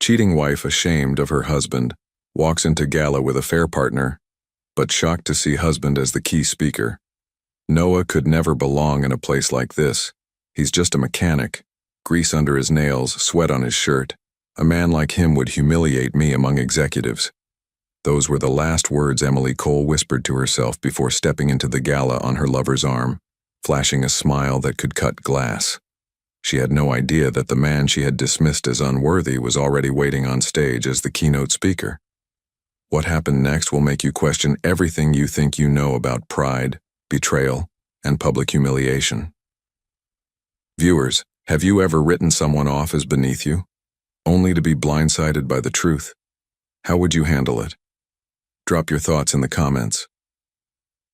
Cheating wife, ashamed of her husband, walks into Gala with affair partner, but shocked to see husband as the key speaker. Noah could never belong in a place like this. He's just a mechanic. Grease under his nails, sweat on his shirt. A man like him would humiliate me among executives. Those were the last words Emily Cole whispered to herself before stepping into the Gala on her lover's arm, flashing a smile that could cut glass. She had no idea that the man she had dismissed as unworthy was already waiting on stage as the keynote speaker. What happened next will make you question everything you think you know about pride, betrayal, and public humiliation. Viewers, have you ever written someone off as beneath you, only to be blindsided by the truth? How would you handle it? Drop your thoughts in the comments.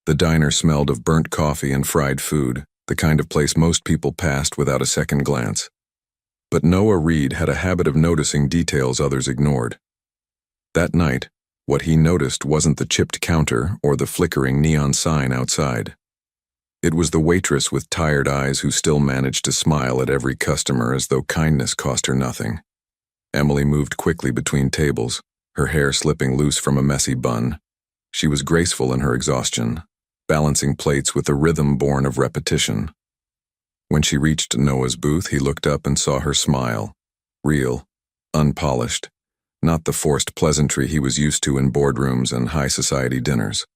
The diner smelled of burnt coffee and fried food, the kind of place most people passed without a second glance. But Noah Reed had a habit of noticing details others ignored. That night, what he noticed wasn't the chipped counter or the flickering neon sign outside. It was the waitress with tired eyes who still managed to smile at every customer as though kindness cost her nothing. Emily moved quickly between tables, her hair slipping loose from a messy bun. She was graceful in her exhaustion, balancing plates with a rhythm born of repetition. When she reached Noah's booth, he looked up and saw her smile. Real, unpolished, not the forced pleasantry he was used to in boardrooms and high society dinners.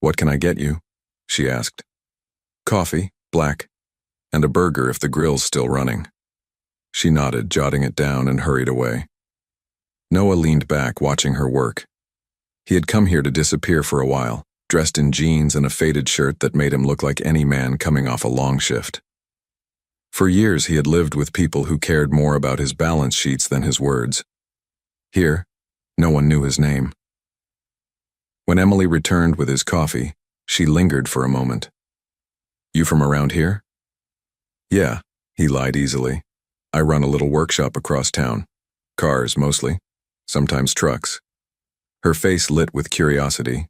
"What can I get you?" she asked. "Coffee, black, and a burger if the grill's still running." She nodded, jotting it down, and hurried away. Noah leaned back, watching her work. He had come here to disappear for a while, dressed in jeans and a faded shirt that made him look like any man coming off a long shift. For years he had lived with people who cared more about his balance sheets than his words. Here, no one knew his name. When Emily returned with his coffee, she lingered for a moment. "You from around here?" "Yeah," he lied easily. "I run a little workshop across town. Cars, mostly. Sometimes trucks." Her face lit with curiosity.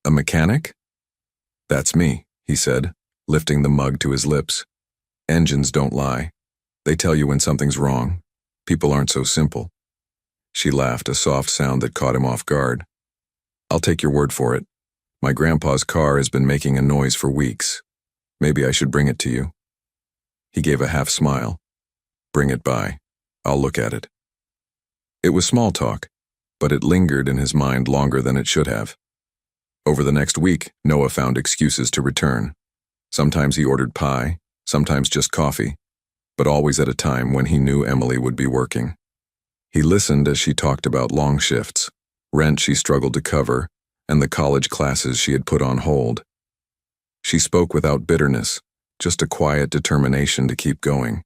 "A mechanic?" "That's me," he said, lifting the mug to his lips. "Engines don't lie. They tell you when something's wrong. People aren't so simple." She laughed, a soft sound that caught him off guard. "I'll take your word for it. My grandpa's car has been making a noise for weeks. Maybe I should bring it to you." He gave a half smile. "Bring it by. I'll look at it." It was small talk, but it lingered in his mind longer than it should have. Over the next week, Noah found excuses to return. Sometimes he ordered pie, sometimes just coffee, but always at a time when he knew Emily would be working. He listened as she talked about long shifts, rent she struggled to cover, and the college classes she had put on hold. She spoke without bitterness, just a quiet determination to keep going.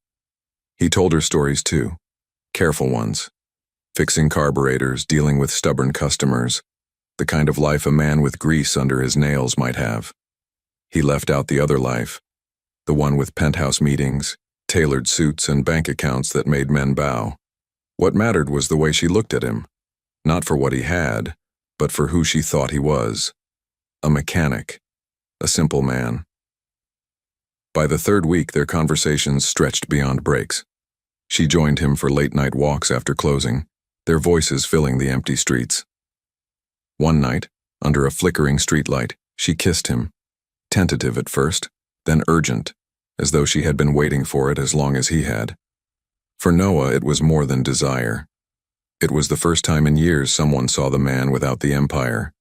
He told her stories too, careful ones. Fixing carburetors, dealing with stubborn customers, the kind of life a man with grease under his nails might have. He left out the other life, the one with penthouse meetings, tailored suits, and bank accounts that made men bow. What mattered was the way she looked at him, not for what he had, but for who she thought he was. A mechanic, a simple man. By the third week, their conversations stretched beyond breaks. She joined him for late-night walks after closing, their voices filling the empty streets. One night, under a flickering streetlight, she kissed him, tentative at first, then urgent, as though she had been waiting for it as long as he had. For Noah, it was more than desire. It was the first time in years someone saw the man without the empire.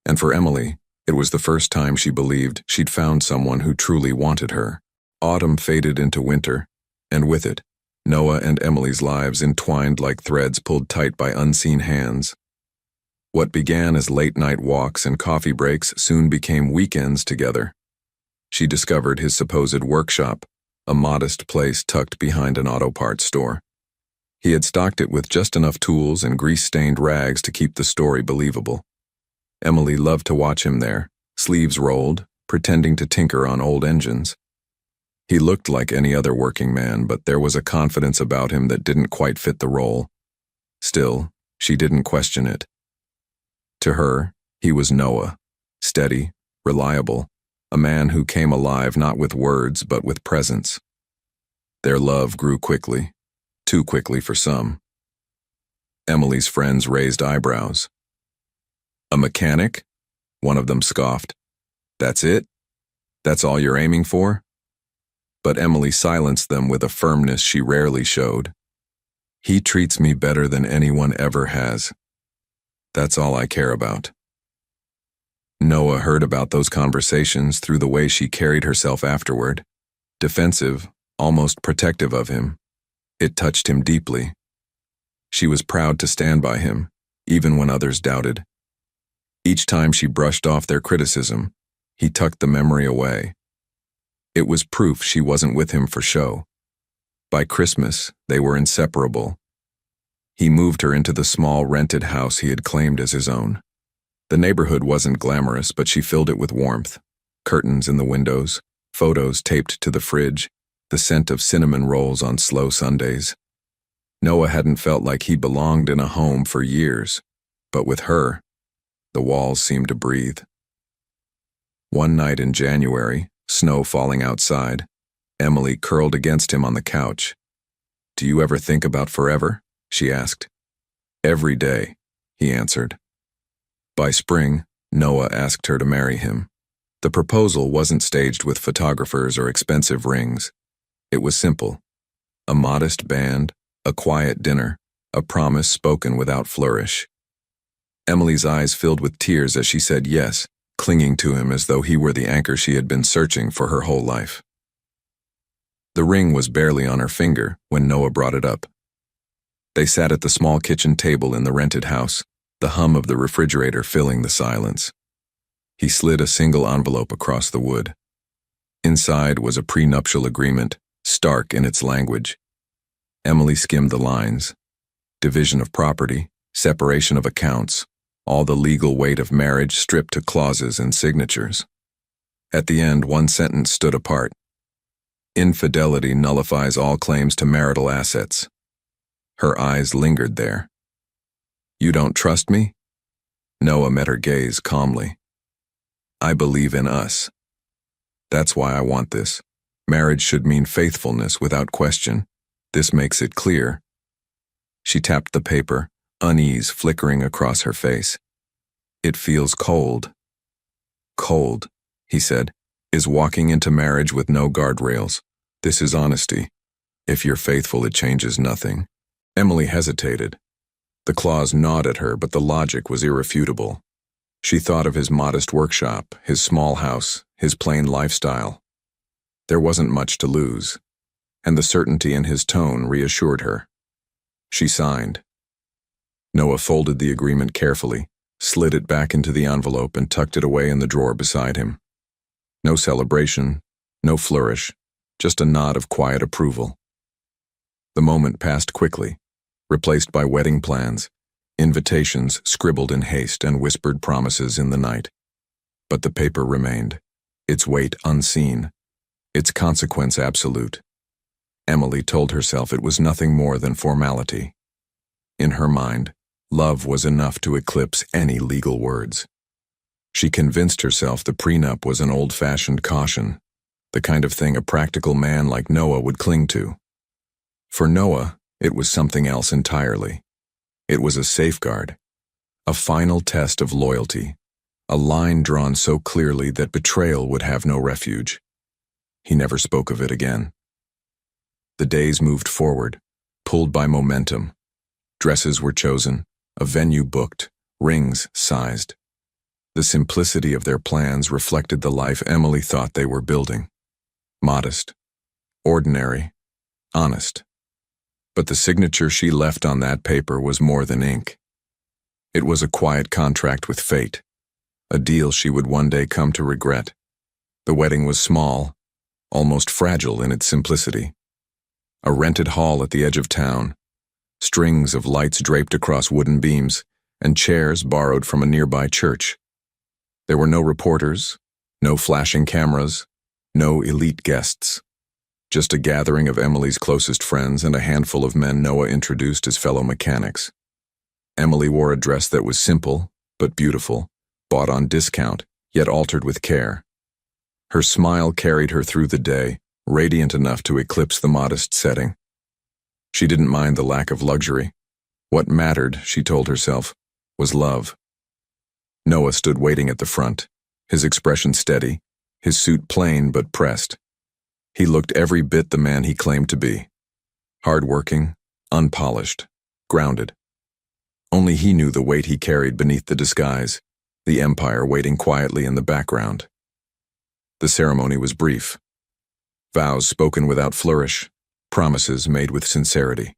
And for Emily, it was the first time she believed she'd found someone who truly wanted her. Autumn faded into winter, and with it, Noah and Emily's lives entwined like threads pulled tight by unseen hands. What began as late-night walks and coffee breaks soon became weekends together. She discovered his supposed workshop, a modest place tucked behind an auto parts store. He had stocked it with just enough tools and grease-stained rags to keep the story believable. Emily loved to watch him there, sleeves rolled, pretending to tinker on old engines. He looked like any other working man, but there was a confidence about him that didn't quite fit the role. Still, she didn't question it. To her, he was Noah, steady, reliable, a man who came alive not with words but with presence. Their love grew quickly, too quickly for some. Emily's friends raised eyebrows. A mechanic? One of them scoffed. That's it? That's all you're aiming for? But Emily silenced them with a firmness she rarely showed. He treats me better than anyone ever has. That's all I care about. Noah heard about those conversations through the way she carried herself afterward. Defensive, almost protective of him. It touched him deeply. She was proud to stand by him, even when others doubted. Each time she brushed off their criticism, he tucked the memory away. It was proof she wasn't with him for show. By Christmas, they were inseparable. He moved her into the small rented house he had claimed as his own. The neighborhood wasn't glamorous, but she filled it with warmth. Curtains in the windows, photos taped to the fridge, the scent of cinnamon rolls on slow Sundays. Noah hadn't felt like he belonged in a home for years, but with her, the walls seemed to breathe. One night in January, snow falling outside, Emily curled against him on the couch. "Do you ever think about forever?" she asked. "Every day," he answered. By spring, Noah asked her to marry him. The proposal wasn't staged with photographers or expensive rings. It was simple. A modest band, a quiet dinner, a promise spoken without flourish. Emily's eyes filled with tears as she said yes, clinging to him as though he were the anchor she had been searching for her whole life. The ring was barely on her finger when Noah brought it up. They sat at the small kitchen table in the rented house, the hum of the refrigerator filling the silence. He slid a single envelope across the wood. Inside was a prenuptial agreement, stark in its language. Emily skimmed the lines. Division of property, separation of accounts, all the legal weight of marriage stripped to clauses and signatures. At the end, one sentence stood apart. Infidelity nullifies all claims to marital assets. Her eyes lingered there. "You don't trust me?" Noah met her gaze calmly. "I believe in us. That's why I want this. Marriage should mean faithfulness without question. This makes it clear." She tapped the paper, unease flickering across her face. "It feels cold." "Cold," he said, "is walking into marriage with no guardrails. This is honesty. If you're faithful, it changes nothing." Emily hesitated. The clause gnawed at her, but the logic was irrefutable. She thought of his modest workshop, his small house, his plain lifestyle. There wasn't much to lose, and the certainty in his tone reassured her. She signed. Noah folded the agreement carefully, slid it back into the envelope, and tucked it away in the drawer beside him. No celebration, no flourish, just a nod of quiet approval. The moment passed quickly, replaced by wedding plans, invitations scribbled in haste, and whispered promises in the night. But the paper remained, its weight unseen, its consequence absolute. Emily told herself it was nothing more than formality. In her mind, love was enough to eclipse any legal words. She convinced herself the prenup was an old-fashioned caution, the kind of thing a practical man like Noah would cling to. For Noah, it was something else entirely. It was a safeguard, a final test of loyalty, a line drawn so clearly that betrayal would have no refuge. He never spoke of it again. The days moved forward, pulled by momentum. Dresses were chosen, a venue booked, rings sized. The simplicity of their plans reflected the life Emily thought they were building. Modest, ordinary, honest. But the signature she left on that paper was more than ink. It was a quiet contract with fate, a deal she would one day come to regret. The wedding was small, almost fragile in its simplicity. A rented hall at the edge of town, strings of lights draped across wooden beams, and chairs borrowed from a nearby church. There were no reporters, no flashing cameras, no elite guests. Just a gathering of Emily's closest friends and a handful of men Noah introduced as fellow mechanics. Emily wore a dress that was simple, but beautiful, bought on discount, yet altered with care. Her smile carried her through the day, radiant enough to eclipse the modest setting. She didn't mind the lack of luxury. What mattered, she told herself, was love. Noah stood waiting at the front, his expression steady, his suit plain but pressed. He looked every bit the man he claimed to be. Hard-working, unpolished, grounded. Only he knew the weight he carried beneath the disguise, the empire waiting quietly in the background. The ceremony was brief. Vows spoken without flourish, promises made with sincerity.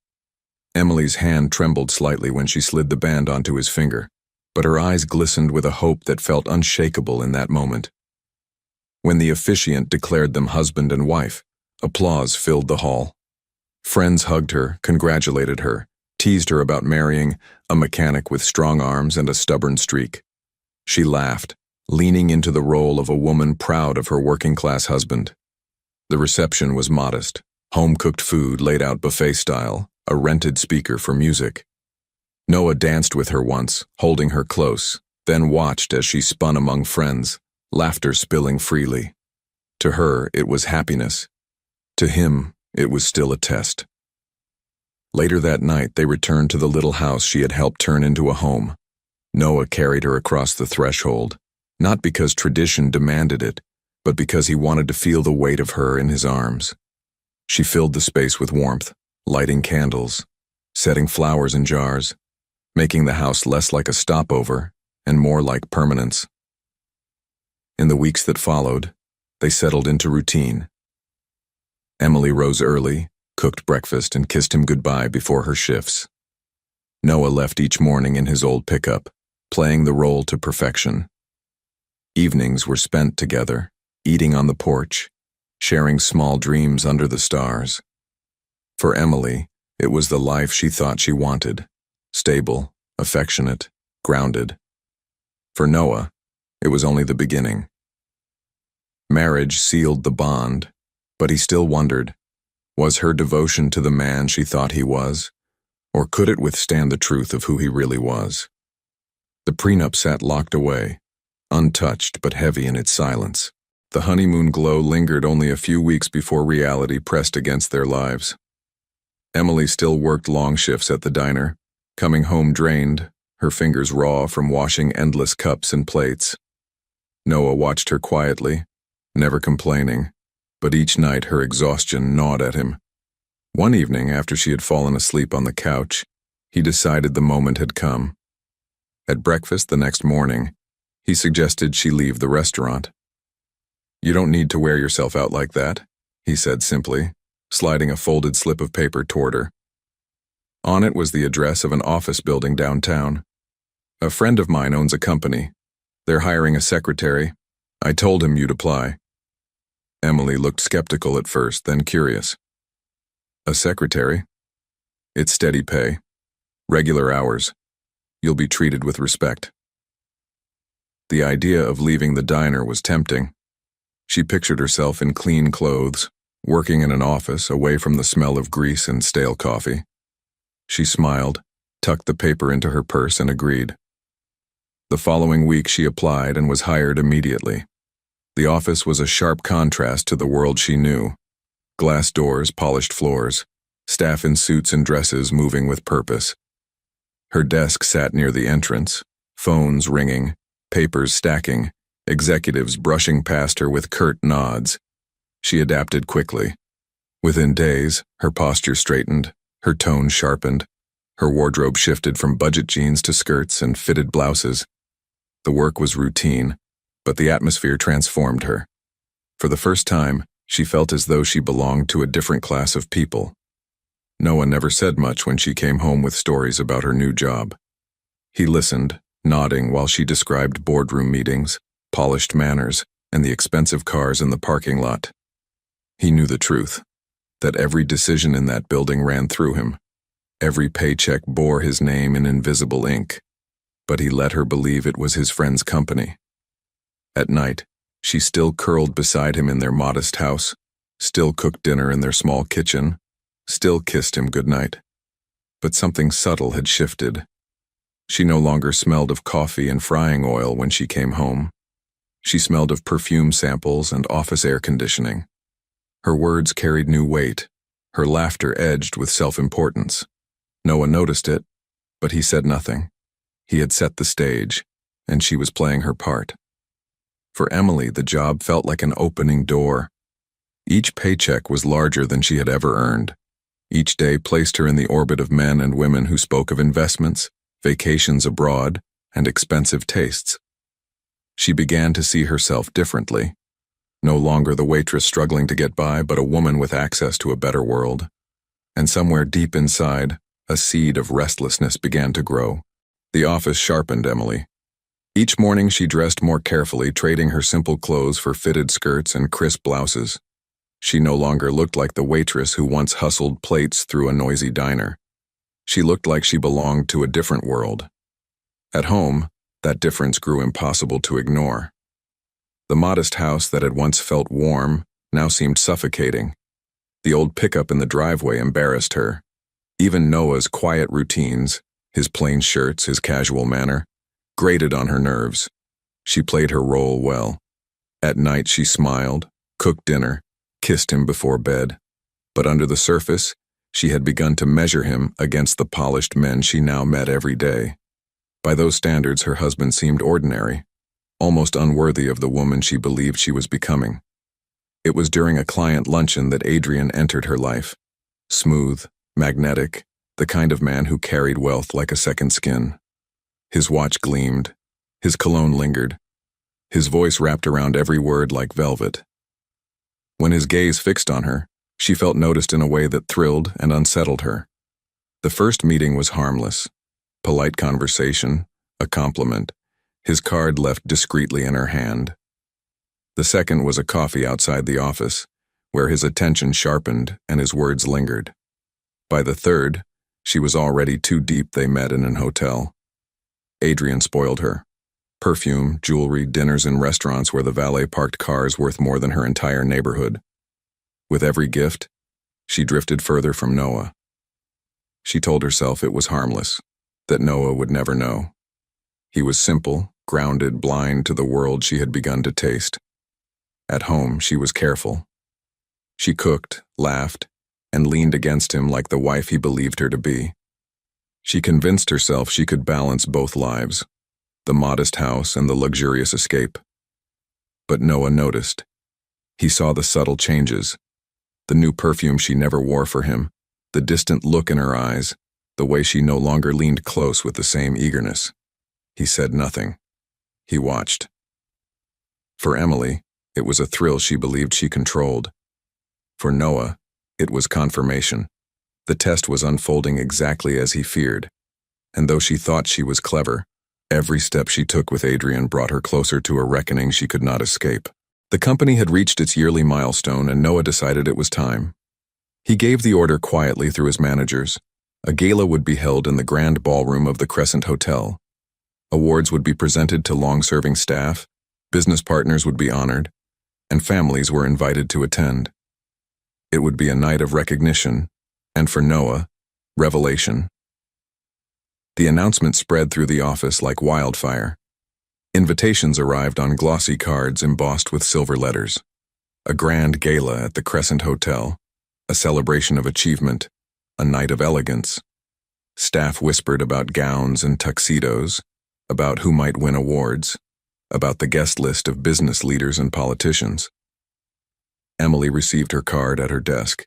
Emily's hand trembled slightly when she slid the band onto his finger, but her eyes glistened with a hope that felt unshakable in that moment. When the officiant declared them husband and wife, applause filled the hall. Friends hugged her, congratulated her, teased her about marrying a mechanic with strong arms and a stubborn streak. She laughed, leaning into the role of a woman proud of her working-class husband. The reception was modest, home-cooked food laid out buffet style, a rented speaker for music. Noah danced with her once, holding her close, then watched as she spun among friends, laughter spilling freely. To her, it was happiness. To him, it was still a test. Later that night, they returned to the little house she had helped turn into a home. Noah carried her across the threshold, not because tradition demanded it, but because he wanted to feel the weight of her in his arms. She filled the space with warmth, lighting candles, setting flowers in jars, making the house less like a stopover and more like permanence. In the weeks that followed, they settled into routine. Emily rose early, cooked breakfast, and kissed him goodbye before her shifts. Noah left each morning in his old pickup, playing the role to perfection. Evenings were spent together, eating on the porch, sharing small dreams under the stars. For Emily, it was the life she thought she wanted, stable, affectionate, grounded. For Noah, it was only the beginning. Marriage sealed the bond, but he still wondered, was her devotion to the man she thought he was, or could it withstand the truth of who he really was? The prenup sat locked away, untouched but heavy in its silence. The honeymoon glow lingered only a few weeks before reality pressed against their lives. Emily still worked long shifts at the diner, coming home drained, her fingers raw from washing endless cups and plates. Noah watched her quietly, never complaining, but each night her exhaustion gnawed at him. One evening, after she had fallen asleep on the couch, he decided the moment had come. At breakfast the next morning, he suggested she leave the restaurant. "You don't need to wear yourself out like that," he said simply, sliding a folded slip of paper toward her. On it was the address of an office building downtown. "A friend of mine owns a company. They're hiring a secretary. I told him you'd apply." Emily looked skeptical at first, then curious. "A secretary? It's steady pay. Regular hours. You'll be treated with respect." The idea of leaving the diner was tempting. She pictured herself in clean clothes, working in an office away from the smell of grease and stale coffee. She smiled, tucked the paper into her purse, and agreed. The following week she applied and was hired immediately. The office was a sharp contrast to the world she knew. Glass doors, polished floors, staff in suits and dresses moving with purpose. Her desk sat near the entrance, phones ringing, papers stacking, executives brushing past her with curt nods. She adapted quickly. Within days, her posture straightened, her tone sharpened, her wardrobe shifted from budget jeans to skirts and fitted blouses. The work was routine, but the atmosphere transformed her. For the first time, she felt as though she belonged to a different class of people. Noah never said much when she came home with stories about her new job. He listened, nodding while she described boardroom meetings, polished manners, and the expensive cars in the parking lot. He knew the truth, that every decision in that building ran through him. Every paycheck bore his name in invisible ink, but he let her believe it was his friend's company. At night, she still curled beside him in their modest house, still cooked dinner in their small kitchen, still kissed him goodnight. But something subtle had shifted. She no longer smelled of coffee and frying oil when she came home. She smelled of perfume samples and office air conditioning. Her words carried new weight, her laughter edged with self-importance. Noah noticed it, But he said nothing. He had set the stage, and she was playing her part. For Emily, the job felt like an opening door. Each paycheck was larger than she had ever earned. Each day placed her in the orbit of men and women who spoke of investments, vacations abroad, and expensive tastes. She began to see herself differently. No longer the waitress struggling to get by, but a woman with access to a better world. And somewhere deep inside, a seed of restlessness began to grow. The office sharpened Emily. Each morning she dressed more carefully, trading her simple clothes for fitted skirts and crisp blouses. She no longer looked like the waitress who once hustled plates through a noisy diner. She looked like she belonged to a different world. At home, that difference grew impossible to ignore. The modest house that had once felt warm now seemed suffocating. The old pickup in the driveway embarrassed her. Even Noah's quiet routines, his plain shirts, his casual manner, grated on her nerves. She played her role well. At night she smiled, cooked dinner, kissed him before bed. But under the surface, she had begun to measure him against the polished men she now met every day. By those standards, her husband seemed ordinary, almost unworthy of the woman she believed she was becoming. It was during a client luncheon that Adrian entered her life. Smooth, magnetic, the kind of man who carried wealth like a second skin. His watch gleamed, his cologne lingered, his voice wrapped around every word like velvet. When his gaze fixed on her, she felt noticed in a way that thrilled and unsettled her. The first meeting was harmless. Polite conversation, a compliment, his card left discreetly in her hand. The second was a coffee outside the office, where his attention sharpened and his words lingered. By the third, she was already too deep. They met in an hotel. Adrian spoiled her. Perfume, jewelry, dinners in restaurants where the valet parked cars worth more than her entire neighborhood. With every gift, she drifted further from Noah. She told herself it was harmless, that Noah would never know. He was simple, grounded, blind to the world she had begun to taste. At home, she was careful. She cooked, laughed, and leaned against him like the wife he believed her to be. She convinced herself she could balance both lives, the modest house and the luxurious escape. But Noah noticed. He saw the subtle changes, the new perfume she never wore for him, the distant look in her eyes, the way she no longer leaned close with the same eagerness. He said nothing. He watched. For Emily, it was a thrill she believed she controlled. For Noah, it was confirmation. The test was unfolding exactly as he feared. And though she thought she was clever, every step she took with Adrian brought her closer to a reckoning she could not escape. The company had reached its yearly milestone, and Noah decided it was time. He gave the order quietly through his managers. A gala would be held in the grand ballroom of the Crescent Hotel. Awards would be presented to long-serving staff, business partners would be honored, and families were invited to attend. It would be a night of recognition, and for Noah, revelation. The announcement spread through the office like wildfire. Invitations arrived on glossy cards embossed with silver letters. A grand gala at the Crescent Hotel, a celebration of achievement, a night of elegance. Staff whispered about gowns and tuxedos, about who might win awards, about the guest list of business leaders and politicians. Emily received her card at her desk.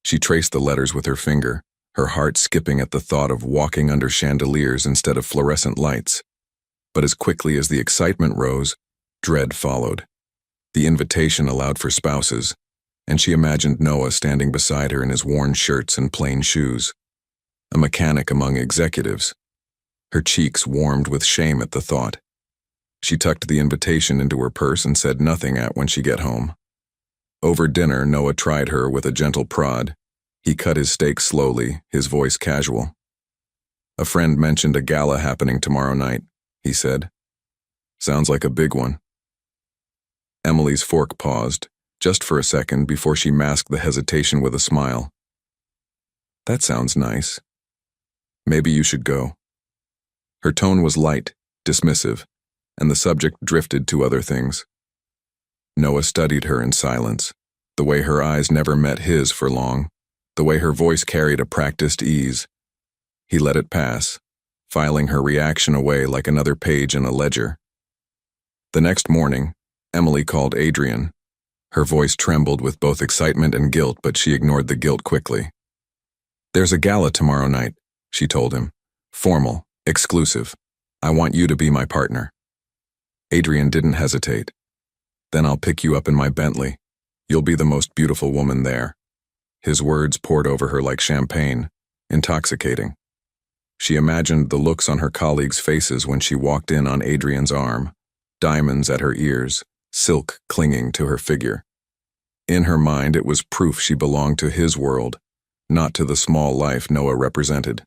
She traced the letters with her finger, her heart skipping at the thought of walking under chandeliers instead of fluorescent lights. But as quickly as the excitement rose, dread followed. The invitation allowed for spouses, and she imagined Noah standing beside her in his worn shirts and plain shoes. A mechanic among executives. Her cheeks warmed with shame at the thought. She tucked the invitation into her purse and said nothing when she got home. Over dinner, Noah tried her with a gentle prod. He cut his steak slowly, his voice casual. "A friend mentioned a gala happening tomorrow night," he said. "Sounds like a big one." Emily's fork paused, just for a second before she masked the hesitation with a smile. "That sounds nice. Maybe you should go." Her tone was light, dismissive, and the subject drifted to other things. Noah studied her in silence, the way her eyes never met his for long, the way her voice carried a practiced ease. He let it pass, filing her reaction away like another page in a ledger. The next morning, Emily called Adrian. Her voice trembled with both excitement and guilt, but she ignored the guilt quickly. "There's a gala tomorrow night," she told him. "Formal, exclusive. I want you to be my partner." Adrian didn't hesitate. "Then I'll pick you up in my Bentley. You'll be the most beautiful woman there." His words poured over her like champagne, intoxicating. She imagined the looks on her colleagues' faces when she walked in on Adrian's arm, diamonds at her ears, silk clinging to her figure. In her mind, it was proof she belonged to his world, not to the small life Noah represented.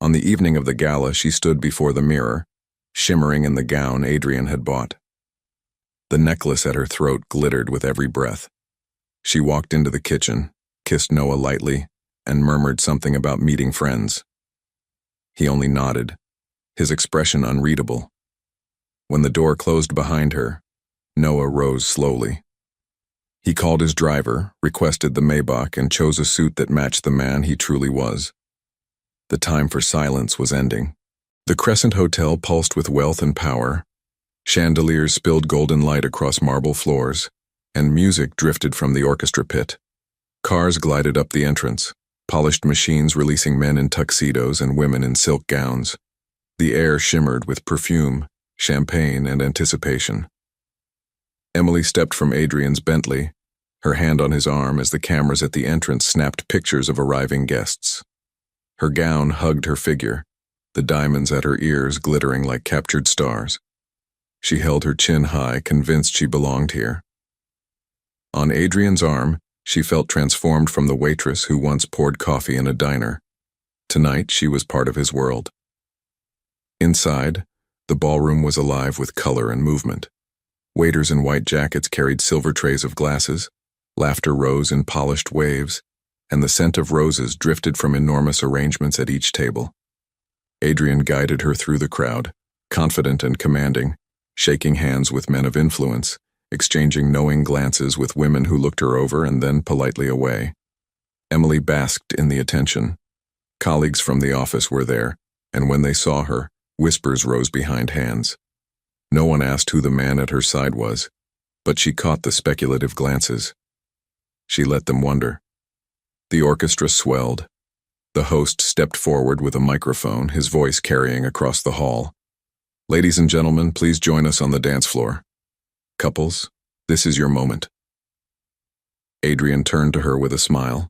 On the evening of the gala, she stood before the mirror, shimmering in the gown Adrian had bought. The necklace at her throat glittered with every breath. She walked into the kitchen, kissed Noah lightly, and murmured something about meeting friends. He only nodded, his expression unreadable. When the door closed behind her, Noah rose slowly. He called his driver, requested the Maybach, and chose a suit that matched the man he truly was. The time for silence was ending. The Crescent Hotel pulsed with wealth and power. Chandeliers spilled golden light across marble floors, and music drifted from the orchestra pit. Cars glided up the entrance, polished machines releasing men in tuxedos and women in silk gowns. The air shimmered with perfume, champagne, and anticipation. Emily stepped from Adrian's Bentley, her hand on his arm as the cameras at the entrance snapped pictures of arriving guests. Her gown hugged her figure, the diamonds at her ears glittering like captured stars. She held her chin high, convinced she belonged here. On Adrian's arm, she felt transformed from the waitress who once poured coffee in a diner. Tonight, she was part of his world. Inside, the ballroom was alive with color and movement. Waiters in white jackets carried silver trays of glasses, laughter rose in polished waves, and the scent of roses drifted from enormous arrangements at each table. Adrian guided her through the crowd, confident and commanding, shaking hands with men of influence, exchanging knowing glances with women who looked her over and then politely away. Emily basked in the attention. Colleagues from the office were there, and when they saw her, whispers rose behind hands. No one asked who the man at her side was, but she caught the speculative glances. She let them wonder. The orchestra swelled. The host stepped forward with a microphone, his voice carrying across the hall. "Ladies and gentlemen, please join us on the dance floor. Couples, this is your moment." Adrian turned to her with a smile,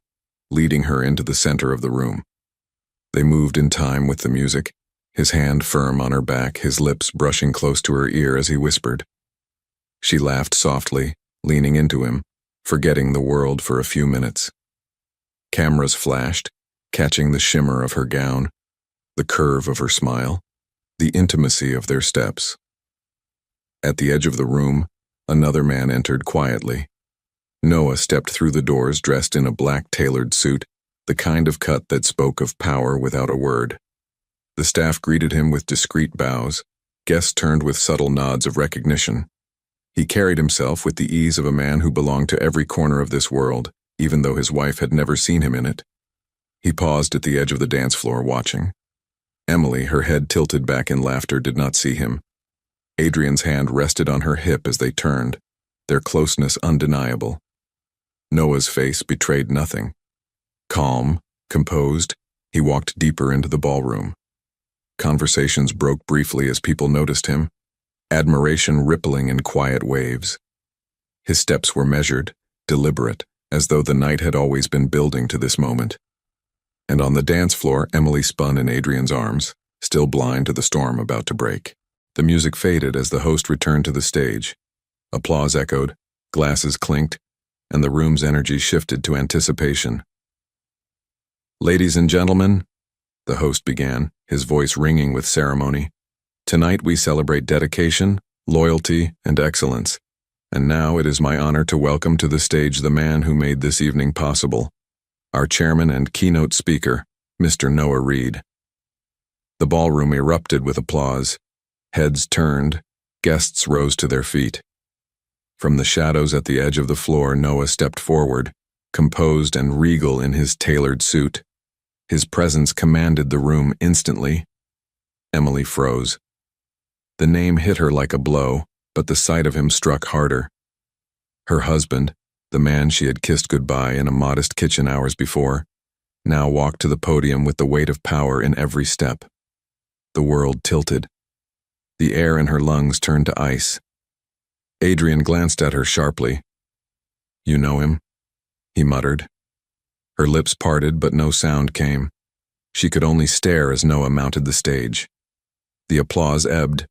leading her into the center of the room. They moved in time with the music, his hand firm on her back, his lips brushing close to her ear as he whispered. She laughed softly, leaning into him, forgetting the world for a few minutes. Cameras flashed, catching the shimmer of her gown, the curve of her smile, the intimacy of their steps. At the edge of the room, another man entered quietly. Noah stepped through the doors dressed in a black tailored suit, the kind of cut that spoke of power without a word. The staff greeted him with discreet bows, guests turned with subtle nods of recognition. He carried himself with the ease of a man who belonged to every corner of this world, even though his wife had never seen him in it. He paused at the edge of the dance floor, watching. Emily, her head tilted back in laughter, did not see him. Adrian's hand rested on her hip as they turned, their closeness undeniable. Noah's face betrayed nothing. Calm, composed, he walked deeper into the ballroom. Conversations broke briefly as people noticed him, admiration rippling in quiet waves. His steps were measured, deliberate, as though the night had always been building to this moment. And on the dance floor, Emily spun in Adrian's arms, still blind to the storm about to break. The music faded as the host returned to the stage. Applause echoed, glasses clinked, and the room's energy shifted to anticipation. "Ladies and gentlemen," the host began, his voice ringing with ceremony, "tonight we celebrate dedication, loyalty, and excellence. And now it is my honor to welcome to the stage the man who made this evening possible, our chairman and keynote speaker, Mr. Noah Reed." The ballroom erupted with applause. Heads turned, guests rose to their feet. From the shadows at the edge of the floor, Noah stepped forward, composed and regal in his tailored suit. His presence commanded the room instantly. Emily froze. The name hit her like a blow, but the sight of him struck harder. Her husband, the man she had kissed goodbye in a modest kitchen hours before, now walked to the podium with the weight of power in every step. The world tilted. The air in her lungs turned to ice. Adrian glanced at her sharply. "You know him?" he muttered. Her lips parted, but no sound came. She could only stare as Noah mounted the stage. The applause ebbed.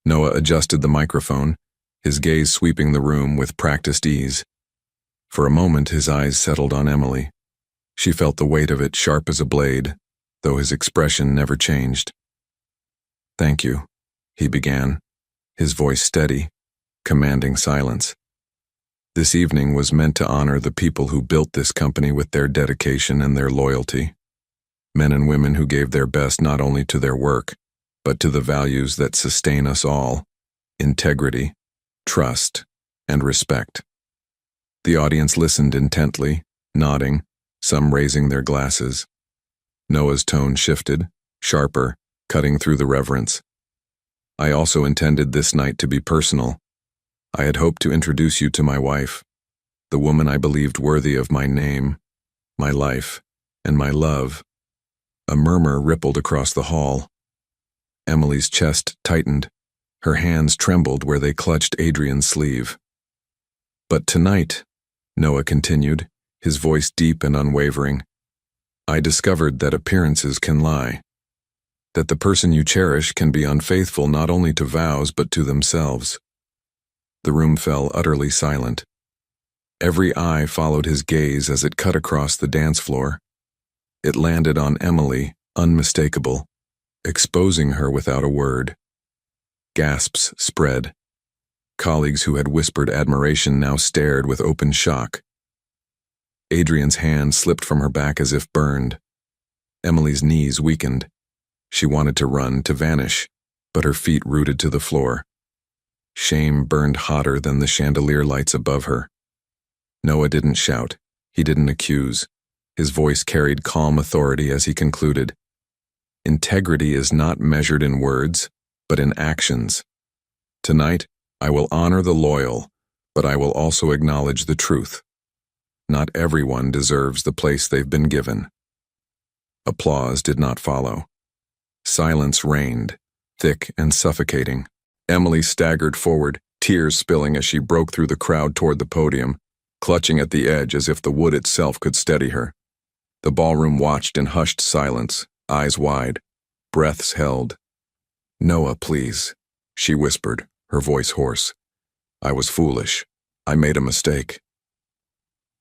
Noah adjusted the microphone, his gaze sweeping the room with practiced ease. For a moment, his eyes settled on Emily. She felt the weight of it sharp as a blade, though his expression never changed. "Thank you," he began, his voice steady, commanding silence. This evening was meant to honor the people who built this company with their dedication and their loyalty. Men and women who gave their best not only to their work, but to the values that sustain us all: integrity, trust, and respect. The audience listened intently, nodding, some raising their glasses. Noah's tone shifted, sharper, cutting through the reverence. "I also intended this night to be personal. I had hoped to introduce you to my wife, the woman I believed worthy of my name, my life, and my love." A murmur rippled across the hall. Emily's chest tightened. Her hands trembled where they clutched Adrian's sleeve. "But tonight," Noah continued, his voice deep and unwavering, "I discovered that appearances can lie. That the person you cherish can be unfaithful not only to vows but to themselves." The room fell utterly silent. Every eye followed his gaze as it cut across the dance floor. It landed on Emily, unmistakable, exposing her without a word. Gasps spread. Colleagues who had whispered admiration now stared with open shock. Adrian's hand slipped from her back as if burned. Emily's knees weakened. She wanted to run, to vanish, but her feet rooted to the floor. Shame burned hotter than the chandelier lights above her. Noah didn't shout. He didn't accuse. His voice carried calm authority as he concluded. "Integrity is not measured in words, but in actions. Tonight, I will honor the loyal, but I will also acknowledge the truth. Not everyone deserves the place they've been given." Applause did not follow. Silence reigned, thick and suffocating. Emily staggered forward, tears spilling as she broke through the crowd toward the podium, clutching at the edge as if the wood itself could steady her. The ballroom watched in hushed silence, eyes wide, breaths held. "Noah, please," she whispered, her voice hoarse. "I was foolish. I made a mistake."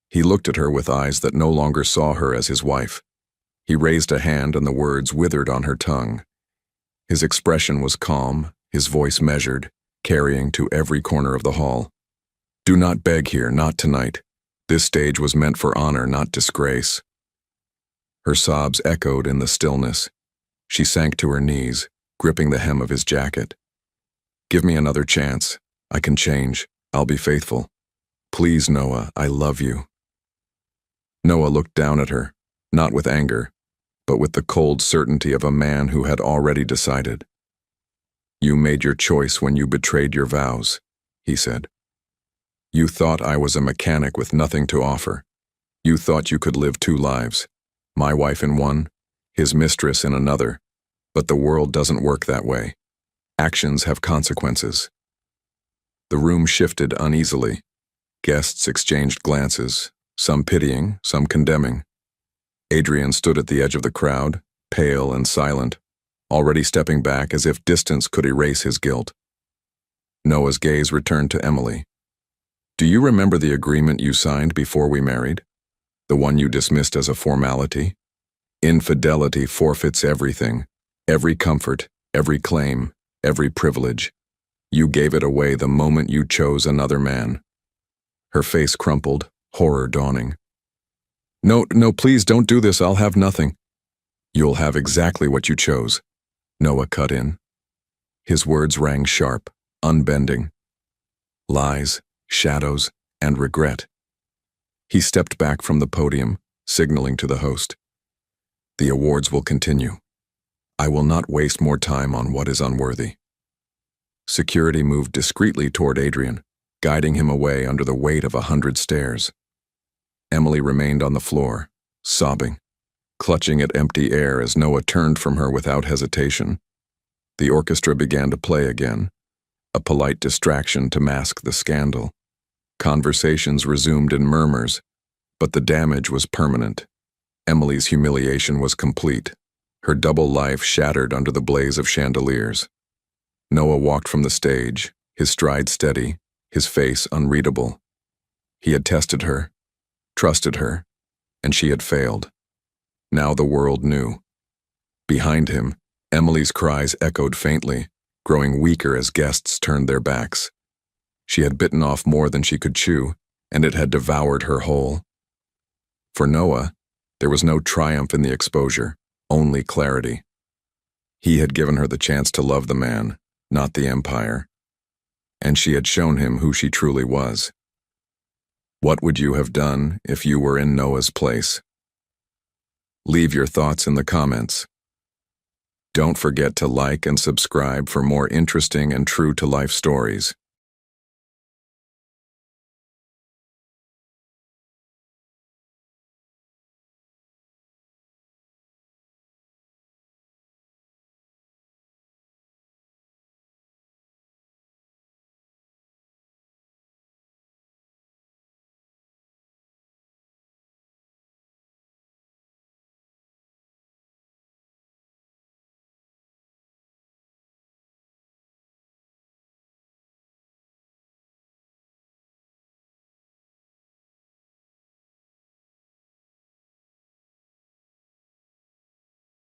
He looked at her with eyes that no longer saw her as his wife. He raised a hand and the words withered on her tongue. His expression was calm, his voice measured, carrying to every corner of the hall. "Do not beg here, not tonight. This stage was meant for honor, not disgrace." Her sobs echoed in the stillness. She sank to her knees, gripping the hem of his jacket. "Give me another chance. I can change. I'll be faithful. Please, Noah, I love you." Noah looked down at her, not with anger, but with the cold certainty of a man who had already decided. "You made your choice when you betrayed your vows," he said. "You thought I was a mechanic with nothing to offer. You thought you could live two lives, my wife in one, his mistress in another, but the world doesn't work that way. Actions have consequences." The room shifted uneasily. Guests exchanged glances, some pitying, some condemning. Adrian stood at the edge of the crowd, pale and silent, already stepping back as if distance could erase his guilt. Noah's gaze returned to Emily. "Do you remember the agreement you signed before we married? The one you dismissed as a formality? Infidelity forfeits everything, every comfort, every claim, every privilege. You gave it away the moment you chose another man." Her face crumpled, horror dawning. No, please don't do this, I'll have nothing." "You'll have exactly what you chose," Noah cut in. His words rang sharp, unbending. Lies, shadows, and regret. He stepped back from the podium, signaling to the host. "The awards will continue. I will not waste more time on what is unworthy. Security moved discreetly toward Adrian, guiding him away under the weight of 100 stares. Emily remained on the floor, sobbing, clutching at empty air as Noah turned from her without hesitation. The orchestra began to play again, a polite distraction to mask the scandal. Conversations resumed in murmurs, but the damage was permanent. Emily's humiliation was complete, her double life shattered under the blaze of chandeliers. Noah walked from the stage, his stride steady, his face unreadable. He had tested her, trusted her, and she had failed. Now the world knew. Behind him, Emily's cries echoed faintly, growing weaker as guests turned their backs. She had bitten off more than she could chew, and it had devoured her whole. For Noah, there was no triumph in the exposure, only clarity. He had given her the chance to love the man, not the empire, and she had shown him who she truly was. What would you have done if you were in Noah's place? Leave your thoughts in the comments. Don't forget to like and subscribe for more interesting and true-to-life stories.